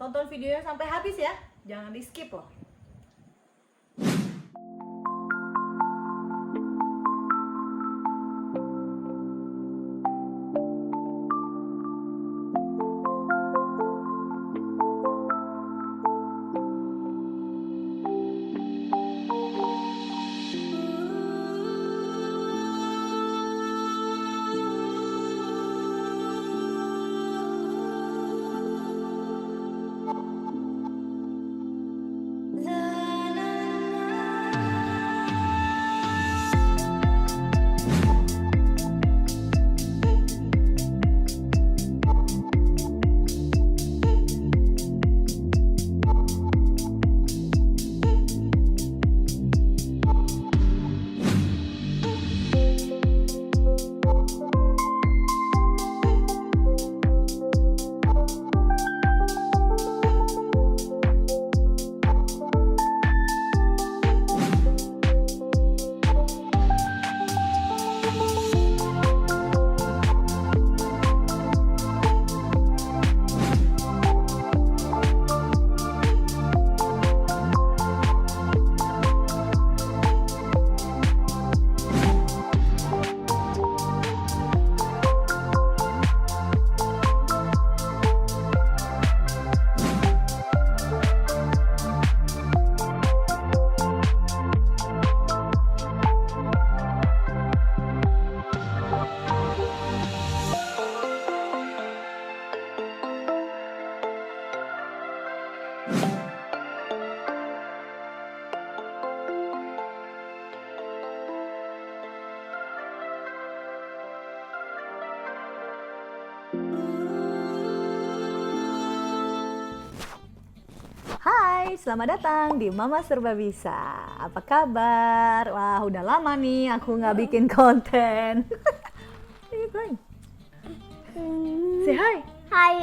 tonton videonya sampai habis ya. Jangan di skip loh. Hai, selamat datang di Mama Serba Bisa. Apa kabar? Wah, udah lama nih aku nggak bikin konten. Where are you going? Say hi. Hai.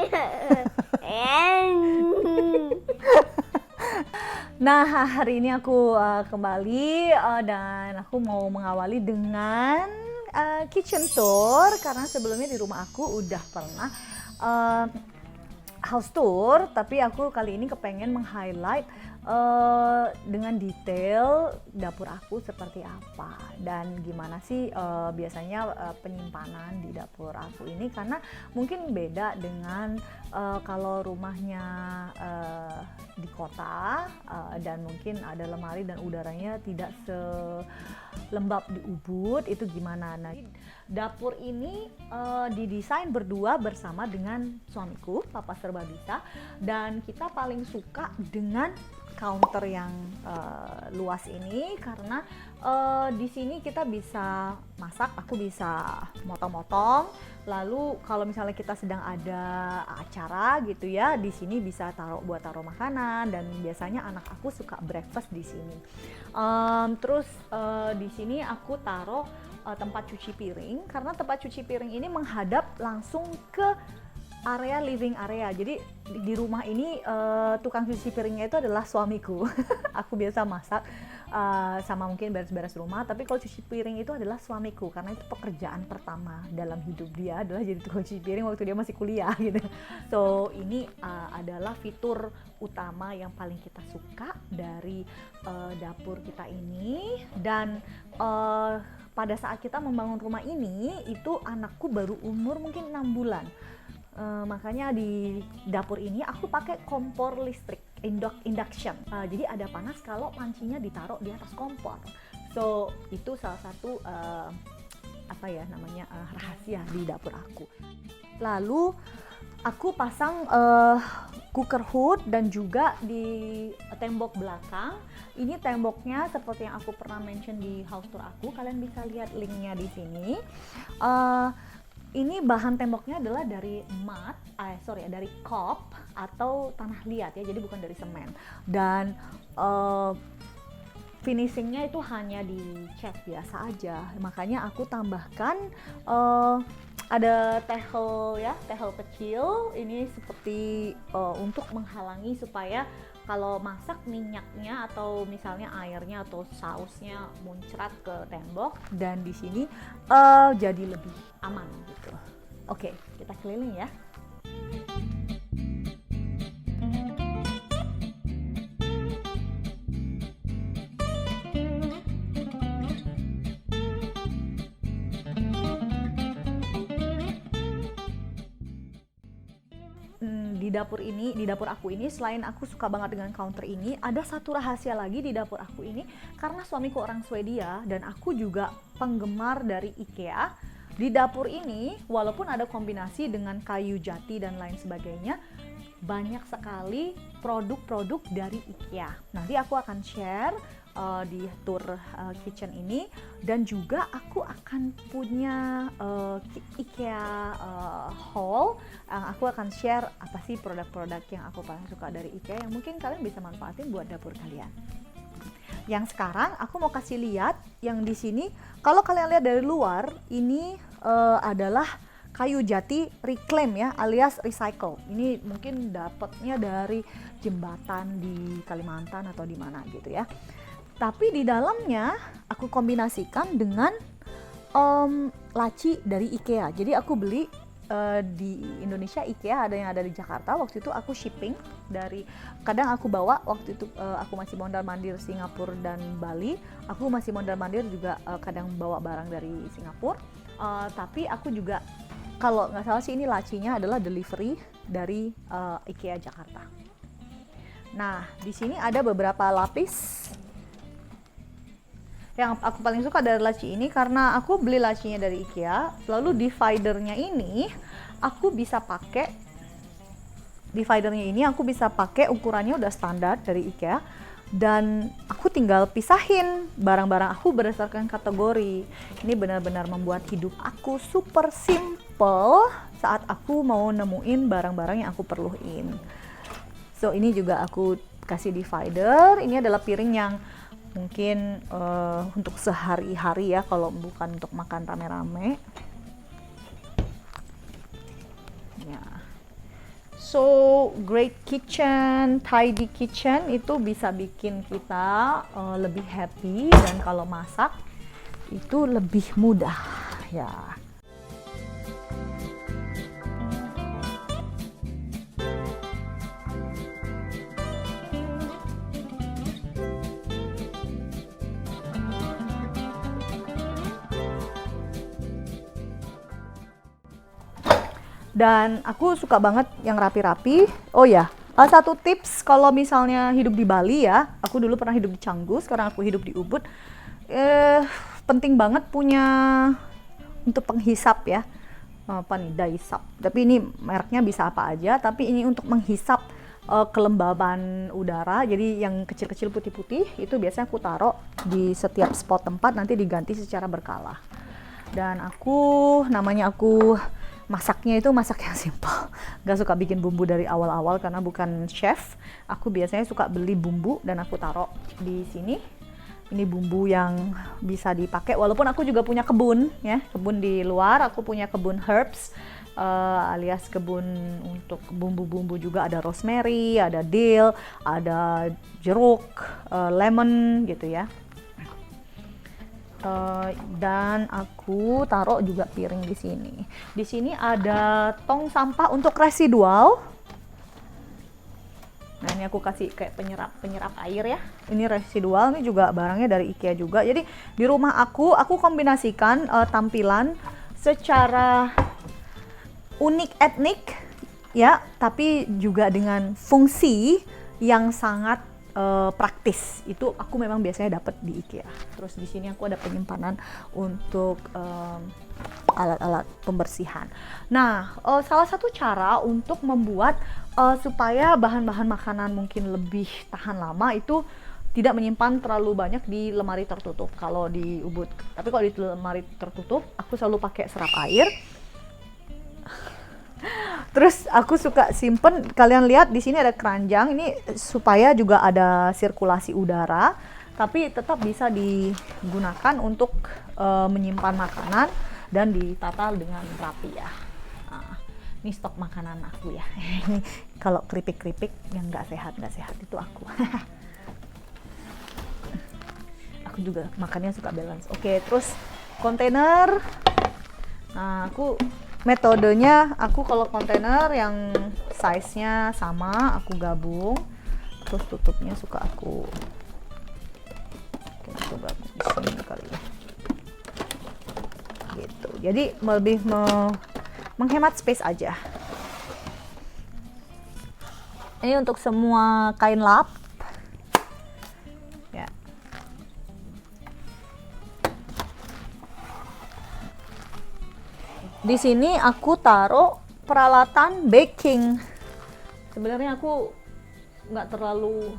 Nah, hari ini aku kembali dan aku mau mengawali dengan kitchen tour karena sebelumnya di rumah aku udah pernah house tour, tapi aku kali ini kepengen meng-highlight dengan detail dapur aku seperti apa dan gimana sih biasanya penyimpanan di dapur aku ini, karena mungkin beda dengan kalau rumahnya di kota dan mungkin ada lemari dan udaranya tidak selembab di Ubud, itu gimana. Nah, dapur ini didesain berdua bersama dengan suamiku, Papa Serba Bisa, dan kita paling suka dengan counter yang luas ini karena di sini kita bisa masak, aku bisa motong-motong. Lalu kalau misalnya kita sedang ada acara gitu ya, di sini bisa taruh makanan, dan biasanya anak aku suka breakfast di sini. Terus di sini aku taruh tempat cuci piring karena tempat cuci piring ini menghadap langsung ke area living area. Jadi di rumah ini tukang cuci piringnya itu adalah suamiku. Aku biasa masak sama mungkin beres-beres rumah, tapi kalau cuci piring itu adalah suamiku karena itu pekerjaan pertama dalam hidup dia adalah jadi tukang cuci piring waktu dia masih kuliah gitu. So ini adalah fitur utama yang paling kita suka dari dapur kita ini. Dan pada saat kita membangun rumah ini itu anakku baru umur mungkin 6 bulan. Makanya di dapur ini aku pakai kompor listrik induction. Jadi ada panas kalau pancinya ditaruh di atas kompor. So itu salah satu rahasia di dapur aku. Lalu aku pasang cooker hood dan juga di tembok belakang. Ini temboknya seperti yang aku pernah mention di house tour aku. Kalian bisa lihat linknya di sini. Ini bahan temboknya adalah dari dari kop atau tanah liat ya, jadi bukan dari semen. Dan finishingnya itu hanya di cat biasa aja. Makanya aku tambahkan ada tehel kecil. Ini seperti untuk menghalangi supaya kalau masak minyaknya atau misalnya airnya atau sausnya muncrat ke tembok, dan di sini jadi lebih aman gitu. Oke, kita keliling ya. di dapur aku ini, selain aku suka banget dengan counter ini, ada satu rahasia lagi di dapur aku ini, karena suamiku orang Swedia dan aku juga penggemar dari IKEA. Di dapur ini, walaupun ada kombinasi dengan kayu jati dan lain sebagainya, banyak sekali produk-produk dari IKEA. Nanti aku akan share di tour kitchen ini, dan juga aku akan punya IKEA haul. Aku akan share apa sih produk-produk yang aku paling suka dari IKEA yang mungkin kalian bisa manfaatin buat dapur kalian. Yang sekarang aku mau kasih lihat yang di sini. Kalau kalian lihat dari luar, ini adalah kayu jati reclaim ya, alias recycle. Ini mungkin dapatnya dari jembatan di Kalimantan atau di mana gitu ya. Tapi di dalamnya aku kombinasikan dengan laci dari IKEA. Jadi aku beli di Indonesia IKEA, ada yang ada di Jakarta. Waktu itu aku shipping dari, kadang aku bawa, waktu itu aku masih mondar-mandir Singapura dan Bali. Aku masih mondar-mandir juga kadang bawa barang dari Singapura. Tapi aku juga, kalau nggak salah sih ini lacinya adalah delivery dari IKEA Jakarta. Nah, di sini ada beberapa lapis. Yang aku paling suka dari laci ini karena aku beli lacinya dari IKEA, lalu dividernya ini aku bisa pakai. Dividernya ini aku bisa pakai, ukurannya udah standar dari IKEA, dan aku tinggal pisahin barang-barang aku berdasarkan kategori. Ini benar-benar membuat hidup aku super simple saat aku mau nemuin barang-barang yang aku perluin. So ini juga aku kasih divider. Ini adalah piring yang mungkin untuk sehari-hari ya, kalau bukan untuk makan rame-rame ya. So great kitchen, tidy kitchen itu bisa bikin kita lebih happy, dan kalau masak itu lebih mudah ya. Dan aku suka banget yang rapi-rapi. Oh ya, satu tips kalau misalnya hidup di Bali ya, aku dulu pernah hidup di Canggu, sekarang aku hidup di Ubud. Penting banget punya untuk penghisap ya, apa nih, Daisap. Tapi ini mereknya bisa apa aja, tapi ini untuk menghisap kelembaban udara. Jadi yang kecil-kecil putih-putih itu biasanya aku taruh di setiap spot tempat, nanti diganti secara berkala. Dan aku masaknya itu masak yang simple, gak suka bikin bumbu dari awal-awal karena bukan chef. Aku biasanya suka beli bumbu dan aku taruh di sini. Ini bumbu yang bisa dipakai, walaupun aku juga punya kebun ya, kebun di luar. Aku punya kebun herbs, alias kebun untuk bumbu-bumbu juga, ada rosemary, ada dill, ada jeruk, lemon gitu ya. Dan aku taruh juga piring di sini. Di sini ada tong sampah untuk residual. Nah ini aku kasih kayak penyerap air ya. Ini residual, ini juga barangnya dari IKEA juga. Jadi di rumah aku kombinasikan tampilan secara unik etnik ya, tapi juga dengan fungsi yang sangat praktis. Itu aku memang biasanya dapat di IKEA. Terus di sini aku ada penyimpanan untuk alat-alat pembersihan. Nah, salah satu cara untuk membuat supaya bahan-bahan makanan mungkin lebih tahan lama itu tidak menyimpan terlalu banyak di lemari tertutup kalau di Ubud. Tapi kalau di lemari tertutup, aku selalu pakai serap air. Terus aku suka simpen, kalian lihat di sini ada keranjang, ini supaya juga ada sirkulasi udara, tapi tetap bisa digunakan untuk menyimpan makanan dan ditata dengan rapi ya. Nah, ini stok makanan aku ya. Ini kalau keripik-keripik yang nggak sehat itu aku. Aku juga makannya suka balance. Oke, terus kontainer. Nah, metodenya aku kalau kontainer yang size-nya sama, aku gabung. Terus tutupnya suka aku gabung di sini kali ya. Gitu. Jadi lebih menghemat space aja. Ini untuk semua kain lap. Ya. Di sini aku taruh peralatan baking. Sebenarnya aku nggak terlalu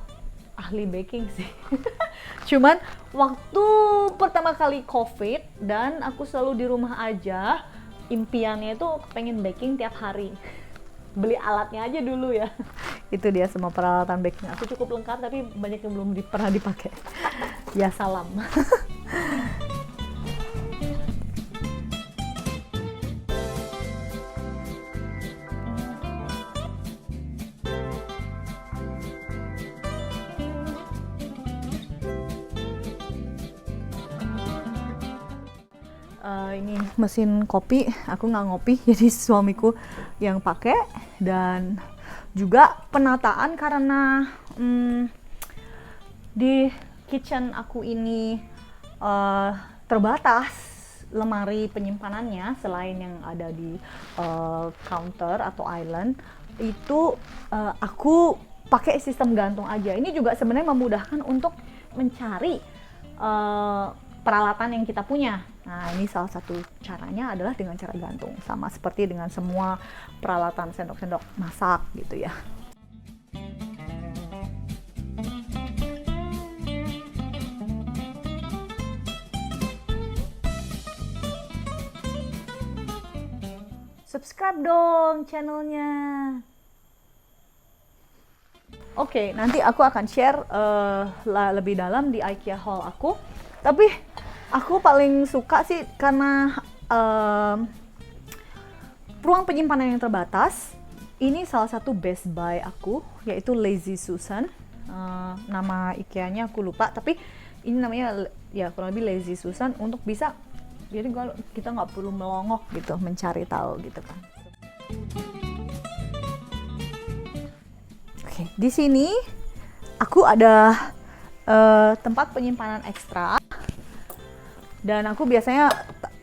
ahli baking sih. Cuman waktu pertama kali COVID dan aku selalu di rumah aja, impiannya itu pengen baking tiap hari. Beli alatnya aja dulu ya. Itu dia semua peralatan baking. Aku cukup lengkap tapi banyak yang belum pernah dipakai. Ya salam. Ini mesin kopi, aku nggak ngopi, jadi suamiku yang pakai. Dan juga penataan karena di kitchen aku ini terbatas lemari penyimpanannya selain yang ada di counter atau island. Itu aku pakai sistem gantung aja. Ini juga sebenarnya memudahkan untuk mencari peralatan yang kita punya. Nah, ini salah satu caranya adalah dengan cara gantung, sama seperti dengan semua peralatan sendok-sendok masak gitu ya. Subscribe dong channelnya. Oke, nanti aku akan share lebih dalam di IKEA haul aku. Tapi aku paling suka sih karena ruang penyimpanan yang terbatas. Ini salah satu best buy aku, yaitu Lazy Susan. Nama IKEA-nya aku lupa, tapi ini namanya ya kurang lebih Lazy Susan untuk bisa, jadi kalau kita nggak perlu melongok gitu mencari tahu gitu kan. Oke, di sini aku ada tempat penyimpanan ekstra. Dan aku biasanya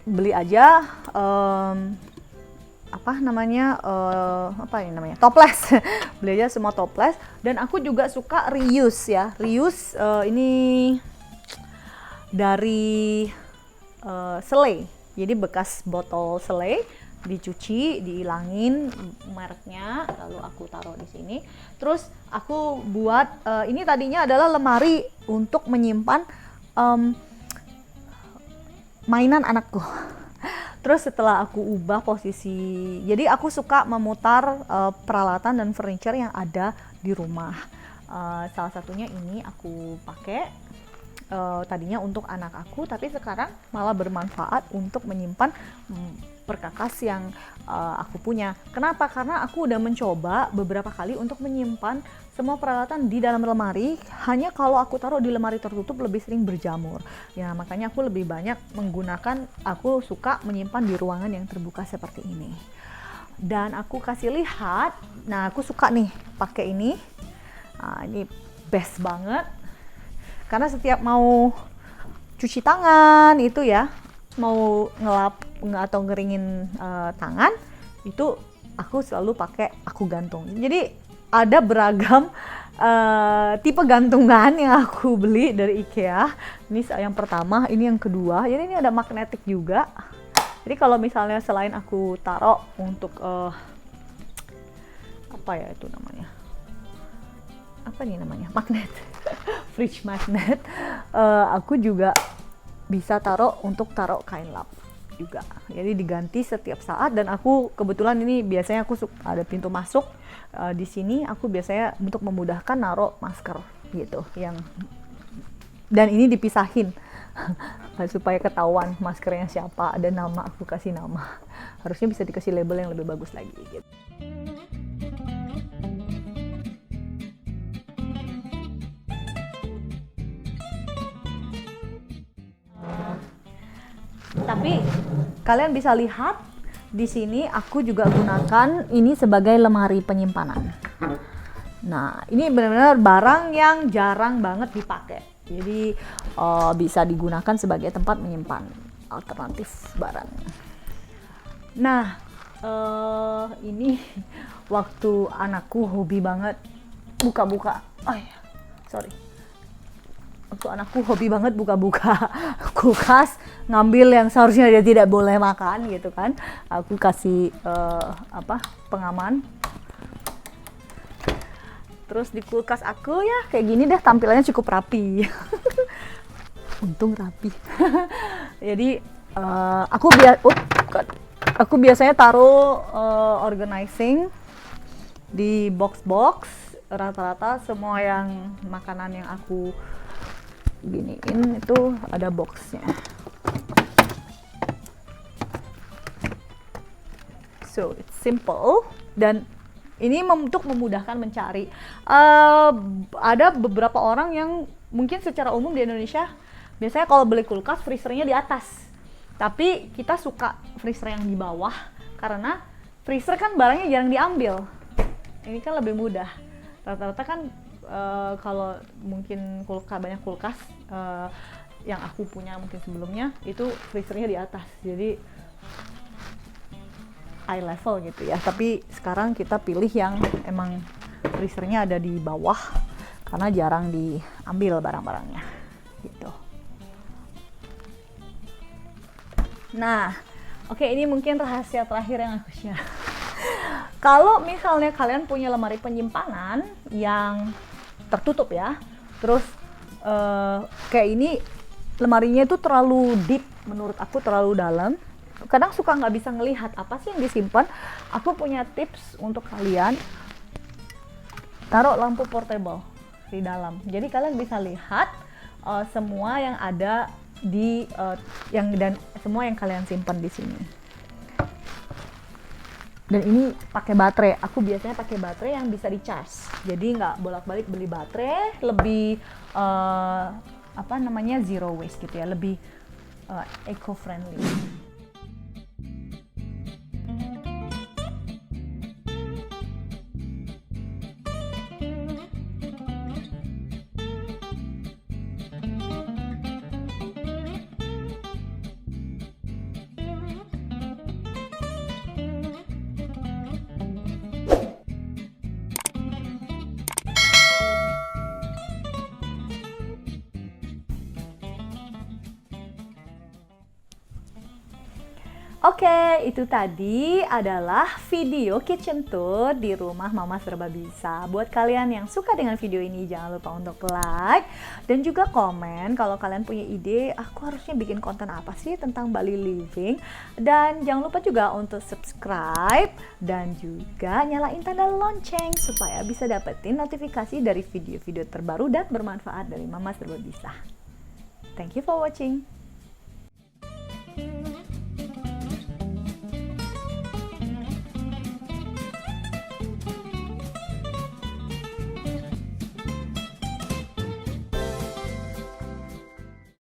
beli aja toples. Beli aja semua toples. Dan aku juga suka reuse ya. Reuse ini dari selai. Jadi bekas botol selai dicuci, dihilangin mereknya, lalu aku taruh di sini. Terus aku buat ini tadinya adalah lemari untuk menyimpan mainan anakku. Terus setelah aku ubah posisi, jadi aku suka memutar peralatan dan furniture yang ada di rumah. Salah satunya ini aku pakai tadinya untuk anak aku, tapi sekarang malah bermanfaat untuk menyimpan perkakas yang aku punya. Kenapa? Karena aku udah mencoba beberapa kali untuk menyimpan semua peralatan di dalam lemari, hanya kalau aku taruh di lemari tertutup lebih sering berjamur. Ya, makanya aku lebih banyak menggunakan, aku suka menyimpan di ruangan yang terbuka seperti ini. Dan aku kasih lihat, nah aku suka nih pakai ini. Nah, ini best banget. Karena setiap mau cuci tangan itu ya, mau ngelap atau ngeringin tangan, itu aku selalu pakai aku gantung. Jadi ada beragam tipe gantungan yang aku beli dari IKEA. Ini yang pertama, ini yang kedua. Jadi ini ada magnetik juga. Jadi kalau misalnya selain aku taruh untuk apa ya itu namanya? Apa nih namanya? Magnet. Fridge magnet. Aku juga bisa taruh untuk taruh kain lap juga. Jadi diganti setiap saat. Dan aku kebetulan ini biasanya aku ada pintu masuk di sini. Aku biasanya untuk memudahkan naruh masker gitu. Dan ini dipisahin supaya ketahuan maskernya siapa. Ada nama, aku kasih nama. Harusnya bisa dikasih label yang lebih bagus lagi gitu. Tapi kalian bisa lihat di sini aku juga gunakan ini sebagai lemari penyimpanan. Nah, ini benar-benar barang yang jarang banget dipakai. Jadi bisa digunakan sebagai tempat menyimpan alternatif barang. Nah, ini waktu anakku hobi banget buka-buka. Oh iya, sorry. Waktu anakku hobi banget buka-buka kulkas, ngambil yang seharusnya dia tidak boleh makan gitu kan. Aku kasih pengaman. Terus di kulkas aku ya kayak gini deh, tampilannya cukup rapi. Untung rapi. Jadi aku biasanya taruh organizing di box-box. Rata-rata semua yang makanan yang aku giniin itu ada boxnya. So it's simple, dan ini untuk memudahkan mencari. Ada beberapa orang yang mungkin secara umum di Indonesia biasanya kalau beli kulkas freezernya di atas, tapi kita suka freezer yang di bawah karena freezer kan barangnya jarang diambil. Ini kan lebih mudah. Rata-rata kan kalau mungkin banyak kulkas yang aku punya mungkin sebelumnya itu freezernya di atas, jadi eye level gitu ya. Tapi sekarang kita pilih yang emang freezernya ada di bawah karena jarang diambil barang-barangnya gitu. Nah, oke, ini mungkin rahasia terakhir yang aku share. Kalau misalnya kalian punya lemari penyimpanan yang tertutup ya, terus kayak ini lemarinya itu terlalu deep, menurut aku terlalu dalam, kadang suka nggak bisa ngelihat apa sih yang disimpan. Aku punya tips untuk kalian, taruh lampu portable di dalam, jadi kalian bisa lihat semua yang ada di dan semua yang kalian simpan di sini. Dan ini pakai baterai. Aku biasanya pakai baterai yang bisa di-charge. Jadi nggak bolak-balik beli baterai, lebih zero waste gitu ya, lebih eco-friendly. Oke, itu tadi adalah video kitchen tour di rumah Mama Serba Bisa. Buat kalian yang suka dengan video ini, jangan lupa untuk like dan juga komen kalau kalian punya ide, aku harusnya bikin konten apa sih tentang Bali Living. Dan jangan lupa juga untuk subscribe dan juga nyalain tanda lonceng supaya bisa dapetin notifikasi dari video-video terbaru dan bermanfaat dari Mama Serba Bisa. Thank you for watching.